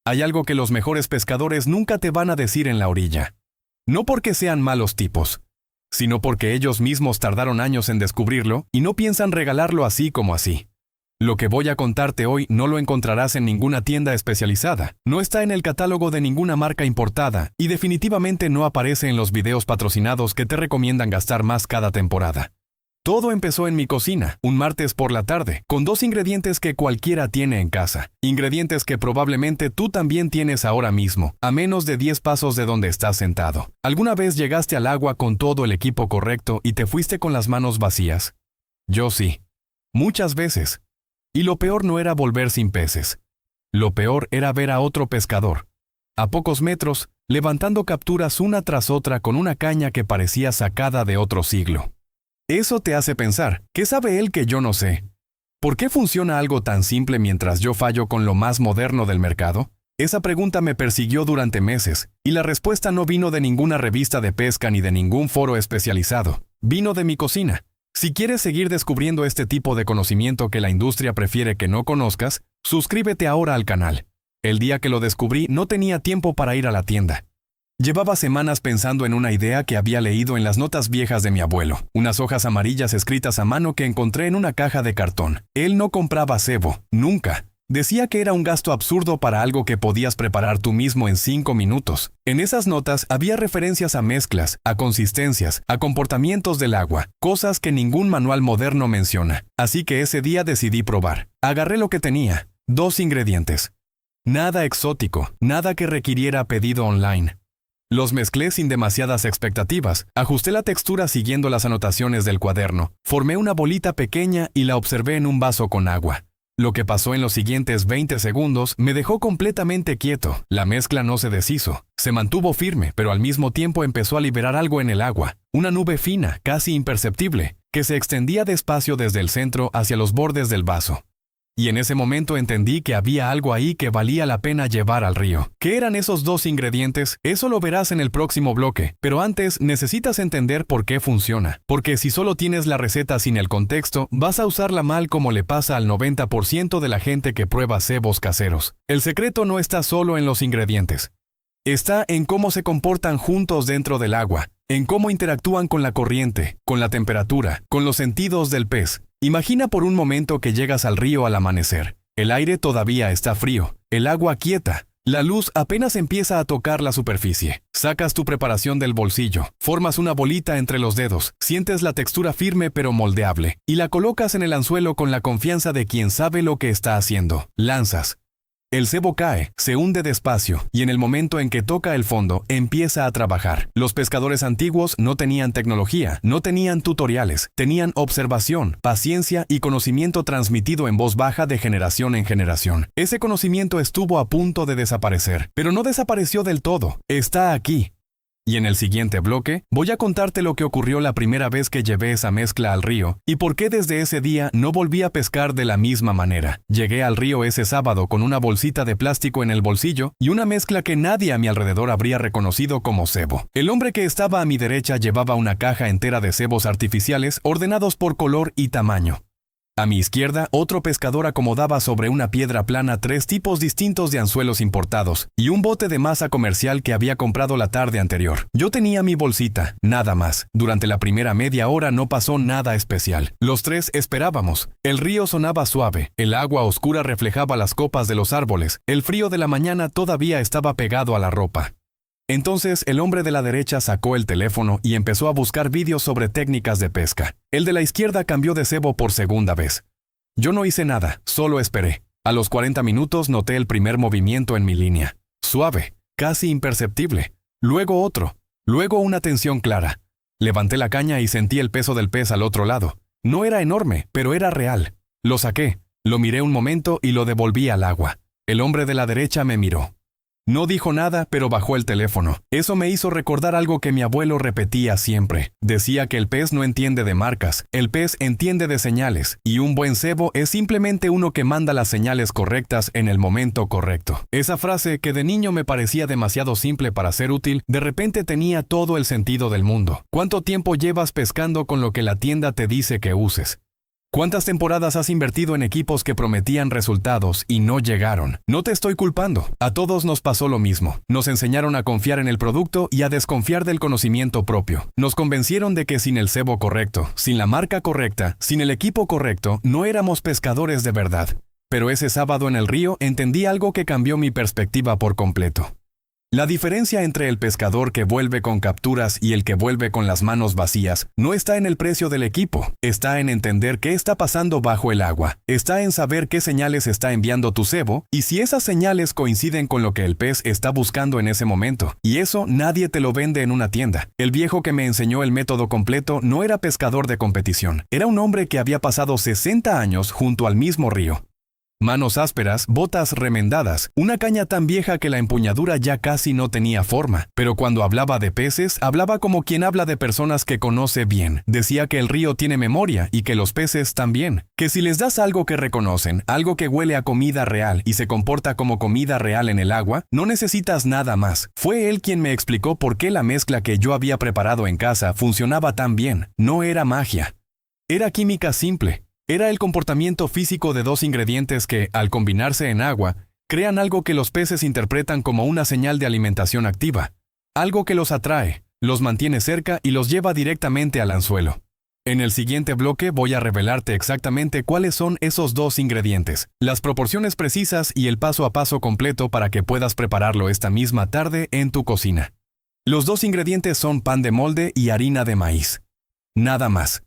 Hay algo que los mejores pescadores nunca te van a decir en la orilla. No porque sean malos tipos, sino porque ellos mismos tardaron años en descubrirlo y no piensan regalarlo así como así. Lo que voy a contarte hoy no lo encontrarás en ninguna tienda especializada, no está en el catálogo de ninguna marca importada y definitivamente no aparece en los videos patrocinados que te recomiendan gastar más cada temporada. Todo empezó en mi cocina, un martes por la tarde, con 2 ingredientes que cualquiera tiene en casa. Ingredientes que probablemente tú también tienes ahora mismo, a menos de 10 pasos de donde estás sentado. ¿Alguna vez llegaste al agua con todo el equipo correcto y te fuiste con las manos vacías? Yo sí. Muchas veces. Y lo peor no era volver sin peces. Lo peor era ver a otro pescador, a pocos metros, levantando capturas una tras otra con una caña que parecía sacada de otro siglo. Eso te hace pensar, ¿qué sabe él que yo no sé? ¿Por qué funciona algo tan simple mientras yo fallo con lo más moderno del mercado? Esa pregunta me persiguió durante meses, y la respuesta no vino de ninguna revista de pesca ni de ningún foro especializado. Vino de mi cocina. Si quieres seguir descubriendo este tipo de conocimiento que la industria prefiere que no conozcas, suscríbete ahora al canal. El día que lo descubrí no tenía tiempo para ir a la tienda. Llevaba semanas pensando en una idea que había leído en las notas viejas de mi abuelo, unas hojas amarillas escritas a mano que encontré en una caja de cartón. Él no compraba cebo, nunca. Decía que era un gasto absurdo para algo que podías preparar tú mismo en 5 minutos. En esas notas había referencias a mezclas, a consistencias, a comportamientos del agua, cosas que ningún manual moderno menciona. Así que ese día decidí probar. Agarré lo que tenía, 2 ingredientes. Nada exótico, nada que requiriera pedido online. Los mezclé sin demasiadas expectativas, ajusté la textura siguiendo las anotaciones del cuaderno, formé una bolita pequeña y la observé en un vaso con agua. Lo que pasó en los siguientes 20 segundos me dejó completamente quieto. La mezcla no se deshizo, se mantuvo firme, pero al mismo tiempo empezó a liberar algo en el agua, una nube fina, casi imperceptible, que se extendía despacio desde el centro hacia los bordes del vaso. Y en ese momento entendí que había algo ahí que valía la pena llevar al río. ¿Qué eran esos 2 ingredientes? Eso lo verás en el próximo bloque. Pero antes, necesitas entender por qué funciona. Porque si solo tienes la receta sin el contexto, vas a usarla mal como le pasa al 90% de la gente que prueba cebos caseros. El secreto no está solo en los ingredientes. Está en cómo se comportan juntos dentro del agua, en cómo interactúan con la corriente, con la temperatura, con los sentidos del pez. Imagina por un momento que llegas al río al amanecer. El aire todavía está frío, el agua quieta, la luz apenas empieza a tocar la superficie. Sacas tu preparación del bolsillo, formas una bolita entre los dedos, sientes la textura firme pero moldeable, y la colocas en el anzuelo con la confianza de quien sabe lo que está haciendo. Lanzas. El cebo cae, se hunde despacio, y en el momento en que toca el fondo, empieza a trabajar. Los pescadores antiguos no tenían tecnología, no tenían tutoriales, tenían observación, paciencia y conocimiento transmitido en voz baja de generación en generación. Ese conocimiento estuvo a punto de desaparecer, pero no desapareció del todo, está aquí. Y en el siguiente bloque, voy a contarte lo que ocurrió la primera vez que llevé esa mezcla al río y por qué desde ese día no volví a pescar de la misma manera. Llegué al río ese sábado con una bolsita de plástico en el bolsillo y una mezcla que nadie a mi alrededor habría reconocido como cebo. El hombre que estaba a mi derecha llevaba una caja entera de cebos artificiales ordenados por color y tamaño. A mi izquierda, otro pescador acomodaba sobre una piedra plana 3 tipos distintos de anzuelos importados y un bote de masa comercial que había comprado la tarde anterior. Yo tenía mi bolsita, nada más. Durante la primera media hora no pasó nada especial. Los 3 esperábamos. El río sonaba suave, el agua oscura reflejaba las copas de los árboles, el frío de la mañana todavía estaba pegado a la ropa. Entonces el hombre de la derecha sacó el teléfono y empezó a buscar vídeos sobre técnicas de pesca. El de la izquierda cambió de cebo por segunda vez. Yo no hice nada, solo esperé. A los 40 minutos noté el primer movimiento en mi línea. Suave, casi imperceptible. Luego otro. Luego una tensión clara. Levanté la caña y sentí el peso del pez al otro lado. No era enorme, pero era real. Lo saqué, lo miré un momento y lo devolví al agua. El hombre de la derecha me miró. No dijo nada, pero bajó el teléfono. Eso me hizo recordar algo que mi abuelo repetía siempre. Decía que el pez no entiende de marcas, el pez entiende de señales, y un buen cebo es simplemente uno que manda las señales correctas en el momento correcto. Esa frase, que de niño me parecía demasiado simple para ser útil, de repente tenía todo el sentido del mundo. ¿Cuánto tiempo llevas pescando con lo que la tienda te dice que uses? ¿Cuántas temporadas has invertido en equipos que prometían resultados y no llegaron? No te estoy culpando. A todos nos pasó lo mismo. Nos enseñaron a confiar en el producto y a desconfiar del conocimiento propio. Nos convencieron de que sin el cebo correcto, sin la marca correcta, sin el equipo correcto, no éramos pescadores de verdad. Pero ese sábado en el río entendí algo que cambió mi perspectiva por completo. La diferencia entre el pescador que vuelve con capturas y el que vuelve con las manos vacías no está en el precio del equipo, está en entender qué está pasando bajo el agua, está en saber qué señales está enviando tu cebo y si esas señales coinciden con lo que el pez está buscando en ese momento. Y eso nadie te lo vende en una tienda. El viejo que me enseñó el método completo no era pescador de competición, era un hombre que había pasado 60 años junto al mismo río. Manos ásperas, botas remendadas, una caña tan vieja que la empuñadura ya casi no tenía forma. Pero cuando hablaba de peces, hablaba como quien habla de personas que conoce bien. Decía que el río tiene memoria y que los peces también. Que si les das algo que reconocen, algo que huele a comida real y se comporta como comida real en el agua, no necesitas nada más. Fue él quien me explicó por qué la mezcla que yo había preparado en casa funcionaba tan bien. No era magia. Era química simple. Era el comportamiento físico de dos ingredientes que, al combinarse en agua, crean algo que los peces interpretan como una señal de alimentación activa, algo que los atrae, los mantiene cerca y los lleva directamente al anzuelo. En el siguiente bloque voy a revelarte exactamente cuáles son esos dos ingredientes, las proporciones precisas y el paso a paso completo para que puedas prepararlo esta misma tarde en tu cocina. Los dos ingredientes son pan de molde y harina de maíz. Nada más.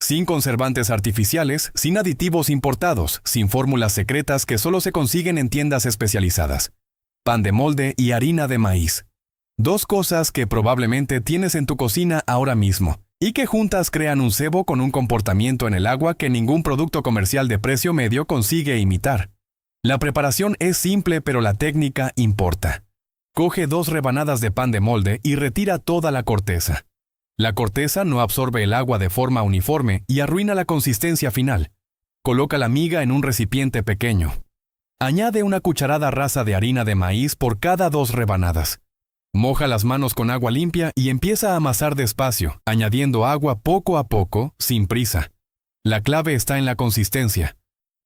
Sin conservantes artificiales, sin aditivos importados, sin fórmulas secretas que solo se consiguen en tiendas especializadas. Pan de molde y harina de maíz. Dos cosas que probablemente tienes en tu cocina ahora mismo, y que juntas crean un cebo con un comportamiento en el agua que ningún producto comercial de precio medio consigue imitar. La preparación es simple, pero la técnica importa. Coge 2 rebanadas de pan de molde y retira toda la corteza. La corteza no absorbe el agua de forma uniforme y arruina la consistencia final. Coloca la miga en un recipiente pequeño. Añade una cucharada rasa de harina de maíz por cada 2 rebanadas. Moja las manos con agua limpia y empieza a amasar despacio, añadiendo agua poco a poco, sin prisa. La clave está en la consistencia.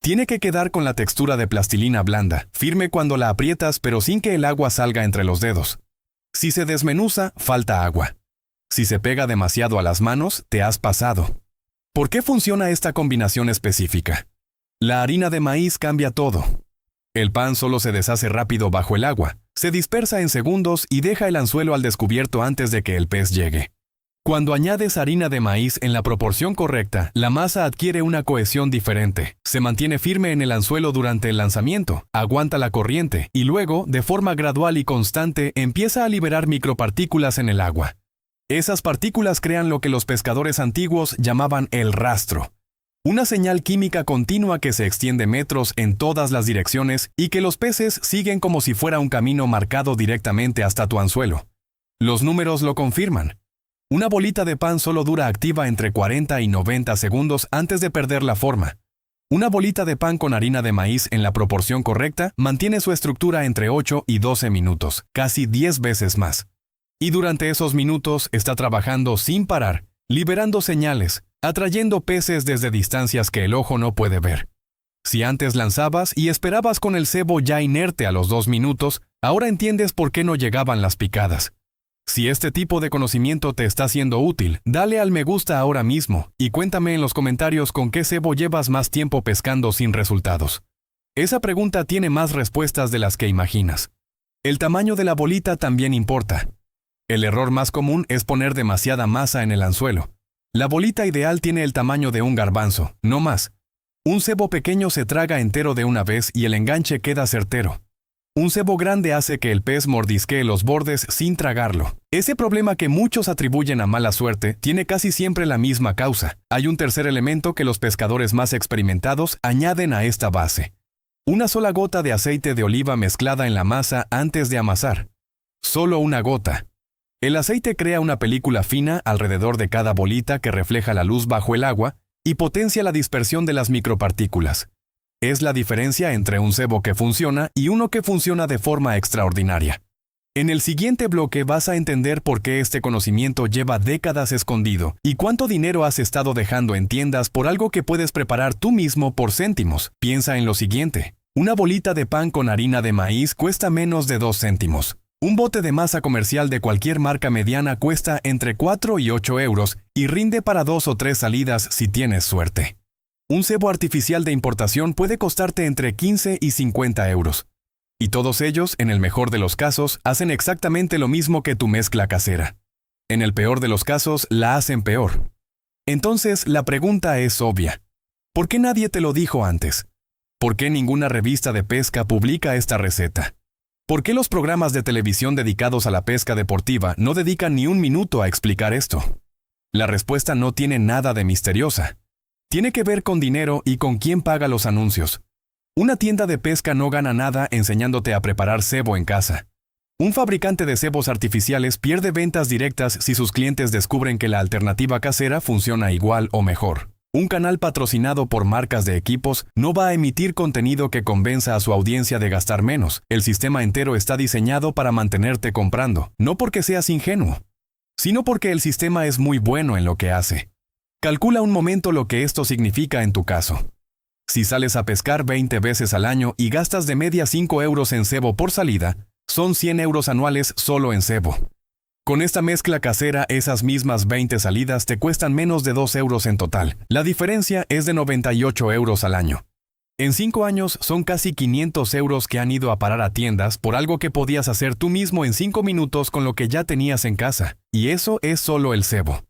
Tiene que quedar con la textura de plastilina blanda, firme cuando la aprietas pero sin que el agua salga entre los dedos. Si se desmenuza, falta agua. Si se pega demasiado a las manos, te has pasado. ¿Por qué funciona esta combinación específica? La harina de maíz cambia todo. El pan solo se deshace rápido bajo el agua, se dispersa en segundos y deja el anzuelo al descubierto antes de que el pez llegue. Cuando añades harina de maíz en la proporción correcta, la masa adquiere una cohesión diferente, se mantiene firme en el anzuelo durante el lanzamiento, aguanta la corriente y luego, de forma gradual y constante, empieza a liberar micropartículas en el agua. Esas partículas crean lo que los pescadores antiguos llamaban el rastro. Una señal química continua que se extiende metros en todas las direcciones y que los peces siguen como si fuera un camino marcado directamente hasta tu anzuelo. Los números lo confirman. Una bolita de pan solo dura activa entre 40 y 90 segundos antes de perder la forma. Una bolita de pan con harina de maíz en la proporción correcta mantiene su estructura entre 8 y 12 minutos, casi 10 veces más. Y durante esos minutos está trabajando sin parar, liberando señales, atrayendo peces desde distancias que el ojo no puede ver. Si antes lanzabas y esperabas con el cebo ya inerte a los 2 minutos, ahora entiendes por qué no llegaban las picadas. Si este tipo de conocimiento te está siendo útil, dale al me gusta ahora mismo y cuéntame en los comentarios con qué cebo llevas más tiempo pescando sin resultados. Esa pregunta tiene más respuestas de las que imaginas. El tamaño de la bolita también importa. El error más común es poner demasiada masa en el anzuelo. La bolita ideal tiene el tamaño de un garbanzo, no más. Un cebo pequeño se traga entero de una vez y el enganche queda certero. Un cebo grande hace que el pez mordisquee los bordes sin tragarlo. Ese problema que muchos atribuyen a mala suerte tiene casi siempre la misma causa. Hay un tercer elemento que los pescadores más experimentados añaden a esta base. Una sola gota de aceite de oliva mezclada en la masa antes de amasar. Solo una gota. El aceite crea una película fina alrededor de cada bolita que refleja la luz bajo el agua y potencia la dispersión de las micropartículas. Es la diferencia entre un cebo que funciona y uno que funciona de forma extraordinaria. En el siguiente bloque vas a entender por qué este conocimiento lleva décadas escondido y cuánto dinero has estado dejando en tiendas por algo que puedes preparar tú mismo por céntimos. Piensa en lo siguiente. Una bolita de pan con harina de maíz cuesta menos de 2 céntimos. Un bote de masa comercial de cualquier marca mediana cuesta entre 4 y 8 euros y rinde para 2 o 3 salidas si tienes suerte. Un cebo artificial de importación puede costarte entre 15 y 50 euros. Y todos ellos, en el mejor de los casos, hacen exactamente lo mismo que tu mezcla casera. En el peor de los casos, la hacen peor. Entonces, la pregunta es obvia. ¿Por qué nadie te lo dijo antes? ¿Por qué ninguna revista de pesca publica esta receta? ¿Por qué los programas de televisión dedicados a la pesca deportiva no dedican ni un minuto a explicar esto? La respuesta no tiene nada de misteriosa. Tiene que ver con dinero y con quién paga los anuncios. Una tienda de pesca no gana nada enseñándote a preparar cebo en casa. Un fabricante de cebos artificiales pierde ventas directas si sus clientes descubren que la alternativa casera funciona igual o mejor. Un canal patrocinado por marcas de equipos no va a emitir contenido que convenza a su audiencia de gastar menos. El sistema entero está diseñado para mantenerte comprando, no porque seas ingenuo, sino porque el sistema es muy bueno en lo que hace. Calcula un momento lo que esto significa en tu caso. Si sales a pescar 20 veces al año y gastas de media 5 euros en cebo por salida, son 100 euros anuales solo en cebo. Con esta mezcla casera, esas mismas 20 salidas te cuestan menos de 2 euros en total. La diferencia es de 98 euros al año. En 5 años son casi 500 euros que han ido a parar a tiendas por algo que podías hacer tú mismo en 5 minutos con lo que ya tenías en casa. Y eso es solo el cebo.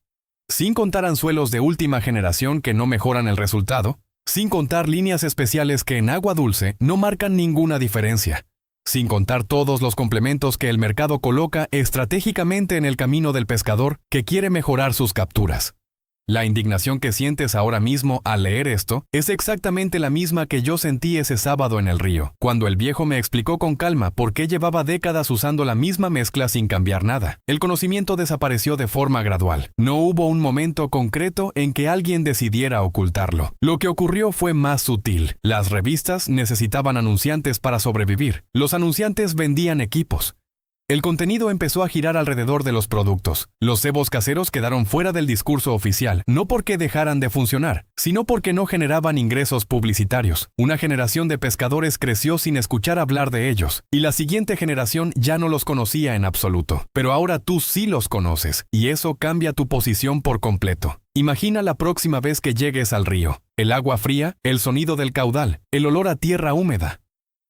Sin contar anzuelos de última generación que no mejoran el resultado, sin contar líneas especiales que en agua dulce no marcan ninguna diferencia, sin contar todos los complementos que el mercado coloca estratégicamente en el camino del pescador que quiere mejorar sus capturas. La indignación que sientes ahora mismo al leer esto es exactamente la misma que yo sentí ese sábado en el río, cuando el viejo me explicó con calma por qué llevaba décadas usando la misma mezcla sin cambiar nada. El conocimiento desapareció de forma gradual. No hubo un momento concreto en que alguien decidiera ocultarlo. Lo que ocurrió fue más sutil. Las revistas necesitaban anunciantes para sobrevivir. Los anunciantes vendían equipos. El contenido empezó a girar alrededor de los productos. Los cebos caseros quedaron fuera del discurso oficial, no porque dejaran de funcionar, sino porque no generaban ingresos publicitarios. Una generación de pescadores creció sin escuchar hablar de ellos, y la siguiente generación ya no los conocía en absoluto. Pero ahora tú sí los conoces, y eso cambia tu posición por completo. Imagina la próxima vez que llegues al río. El agua fría, el sonido del caudal, el olor a tierra húmeda.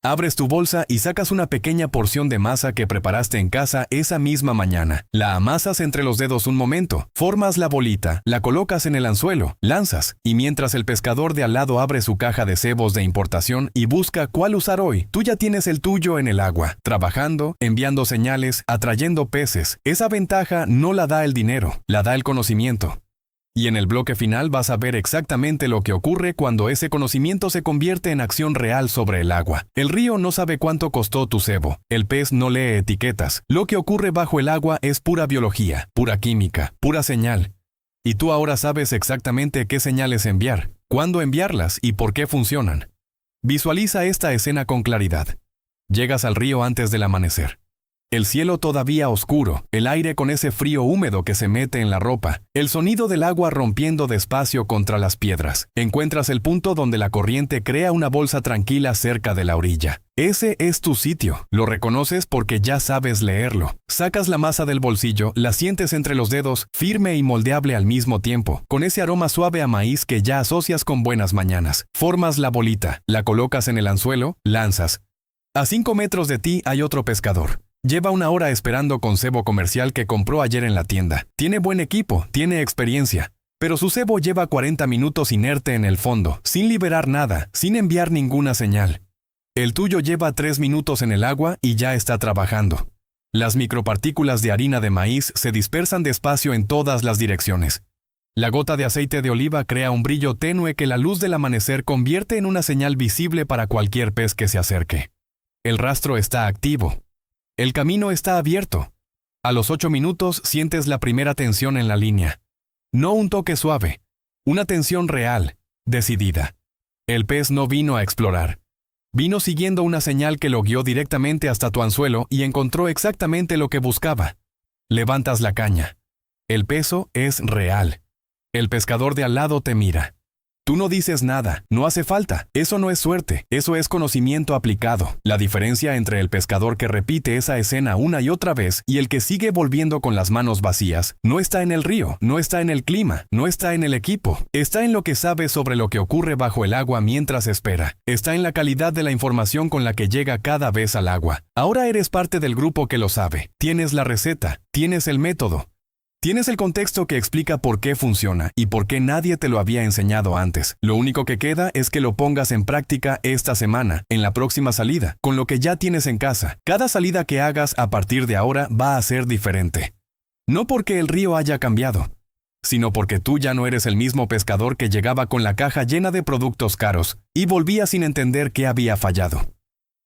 Abres tu bolsa y sacas una pequeña porción de masa que preparaste en casa esa misma mañana. La amasas entre los dedos un momento, formas la bolita, la colocas en el anzuelo, lanzas, y mientras el pescador de al lado abre su caja de cebos de importación y busca cuál usar hoy, tú ya tienes el tuyo en el agua, trabajando, enviando señales, atrayendo peces. Esa ventaja no la da el dinero, la da el conocimiento. Y en el bloque final vas a ver exactamente lo que ocurre cuando ese conocimiento se convierte en acción real sobre el agua. El río no sabe cuánto costó tu cebo. El pez no lee etiquetas. Lo que ocurre bajo el agua es pura biología, pura química, pura señal. Y tú ahora sabes exactamente qué señales enviar, cuándo enviarlas y por qué funcionan. Visualiza esta escena con claridad. Llegas al río antes del amanecer. El cielo todavía oscuro, el aire con ese frío húmedo que se mete en la ropa, el sonido del agua rompiendo despacio contra las piedras. Encuentras el punto donde la corriente crea una bolsa tranquila cerca de la orilla. Ese es tu sitio. Lo reconoces porque ya sabes leerlo. Sacas la masa del bolsillo, la sientes entre los dedos, firme y moldeable al mismo tiempo, con ese aroma suave a maíz que ya asocias con buenas mañanas. Formas la bolita, la colocas en el anzuelo, lanzas. A 5 metros de ti hay otro pescador. Lleva 1 hora esperando con cebo comercial que compró ayer en la tienda. Tiene buen equipo, tiene experiencia, pero su cebo lleva 40 minutos inerte en el fondo, sin liberar nada, sin enviar ninguna señal. El tuyo lleva 3 minutos en el agua y ya está trabajando. Las micropartículas de harina de maíz se dispersan despacio en todas las direcciones. La gota de aceite de oliva crea un brillo tenue que la luz del amanecer convierte en una señal visible para cualquier pez que se acerque. El rastro está activo. El camino está abierto. A los 8 minutos sientes la primera tensión en la línea. No un toque suave, una tensión real, decidida. El pez no vino a explorar. Vino siguiendo una señal que lo guió directamente hasta tu anzuelo y encontró exactamente lo que buscaba. Levantas la caña. El peso es real. El pescador de al lado te mira. Tú no dices nada, no hace falta. Eso no es suerte, eso es conocimiento aplicado. La diferencia entre el pescador que repite esa escena una y otra vez y el que sigue volviendo con las manos vacías, no está en el río, no está en el clima, no está en el equipo. Está en lo que sabe sobre lo que ocurre bajo el agua mientras espera. Está en la calidad de la información con la que llega cada vez al agua. Ahora eres parte del grupo que lo sabe. Tienes la receta, tienes el método. Tienes el contexto que explica por qué funciona y por qué nadie te lo había enseñado antes. Lo único que queda es que lo pongas en práctica esta semana, en la próxima salida, con lo que ya tienes en casa. Cada salida que hagas a partir de ahora va a ser diferente. No porque el río haya cambiado, sino porque tú ya no eres el mismo pescador que llegaba con la caja llena de productos caros y volvía sin entender qué había fallado.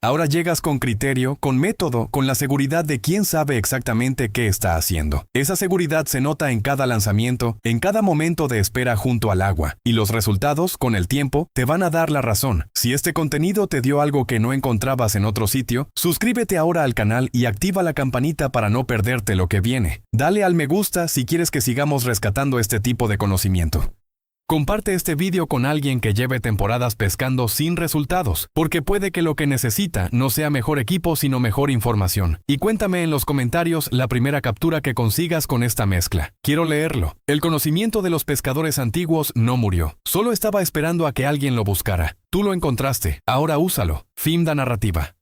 Ahora llegas con criterio, con método, con la seguridad de quién sabe exactamente qué está haciendo. Esa seguridad se nota en cada lanzamiento, en cada momento de espera junto al agua, y los resultados, con el tiempo, te van a dar la razón. Si este contenido te dio algo que no encontrabas en otro sitio, suscríbete ahora al canal y activa la campanita para no perderte lo que viene. Dale al me gusta si quieres que sigamos rescatando este tipo de conocimiento. Comparte este vídeo con alguien que lleve temporadas pescando sin resultados, porque puede que lo que necesita no sea mejor equipo sino mejor información. Y cuéntame en los comentarios la primera captura que consigas con esta mezcla. Quiero leerlo. El conocimiento de los pescadores antiguos no murió, solo estaba esperando a que alguien lo buscara. Tú lo encontraste, ahora úsalo. Fin de narrativa.